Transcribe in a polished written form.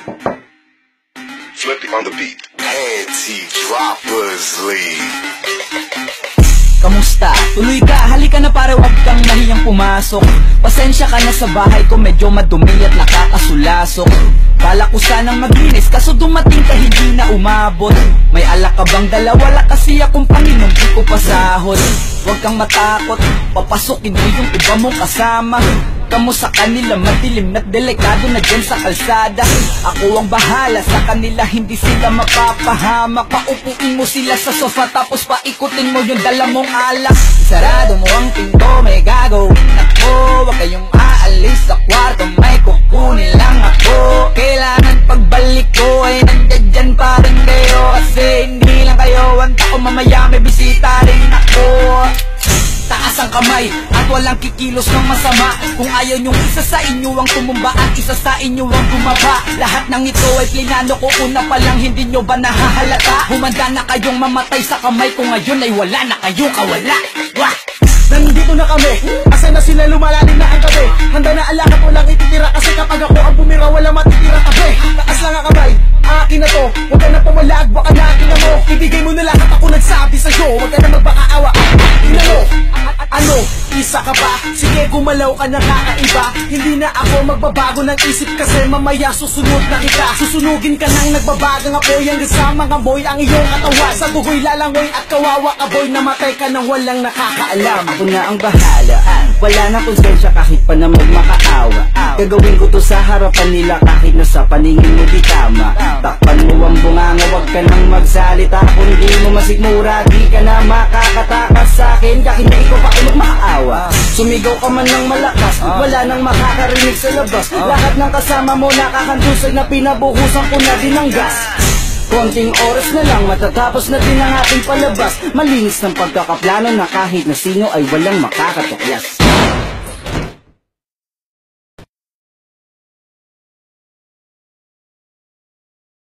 Flip it on the beat. Panty Droppers League. Kamusta? Tuloy ka, halika na para wag kang mahiyang pumasok. Pasensya ka na sa bahay ko, medyo madumi at nakakasulasok. Bala ko sanang maglinis, kaso dumating ka hindi na umabot. May alak ka bang dala? Wala kasi akong Panginoon, di ko pasahod. Huwag kang matakot, papasukin mo yung iba mong kasama. Kamu sa kanila, madilim at delikado na dyan sa kalsada. Ako ang bahala sa kanila, hindi sila mapapahama. Paupuin mo sila sa sofa, tapos paikutin mo yung dala mong alak. Sarado mo ang pinto, may gago. Nako, wag kayong aalis sa kwarto, may kukunin lang ako. Kailangan pagbalik ko ay nandiyan dyan pa rin kayo. Kasi hindi lang kayo, anta ko mamaya may bisita rin ako. Taas ang kamay at walang kikilos ng masama. Kung ayaw nyong isa sa inyo ang tumumba at isa sa inyo ang bumaba. Lahat ng ito ay plinano ko una pa lang, hindi nyo ba nahahalata? Humanda na kayong mamatay sa kamay ko ngayon ay wala na kayong kawala. Wah! Nandito na kami, asa na sila, lumalalim na ang gabi. Handa na alakat mo lang ititira, kasi kapag ako ang bumira wala matitira tabi. Taas lang ang kamay, akin na to. Huwag ka na pumalag, baka na akin na mo. Ibigay mo na lahat, ako nagsabi sa'yo. Huwag ka na magbakaawa, ina mo. Ano, isa ka ba? Sige, gumalaw ka na kakaiba. Hindi na ako magbabago ng isip, kasi mamaya susunod na kita. Susunugin ka ng nagbabagang apoy, hanggang sa mga boy ang iyong katawan. Sa dugoy lalangoy at kawawa ka boy, namatay ka nang walang nakakaalam. Ako na ang bahala, wala na konsensya kahit pa na magmakaawa. Gagawin ko to sa harapan nila kahit na sa paningin mo di tama. Takpan mo ang bunganga, wag ka nang magsalita. Kung di mo masigmura, di ka na makakatakas sa akin kahit na ikaw pa magmakaawa. Sumigaw ka man ng malakas, wala nang makakarinig sa labas. Lahat ng kasama mo nakakantusay na pinabuhusan ko na din ng gas. Konting oras na lang, matatapos na din ang ating palabas. Malinis ng pagkakaplano na kahit na sino ay walang makakatuklas.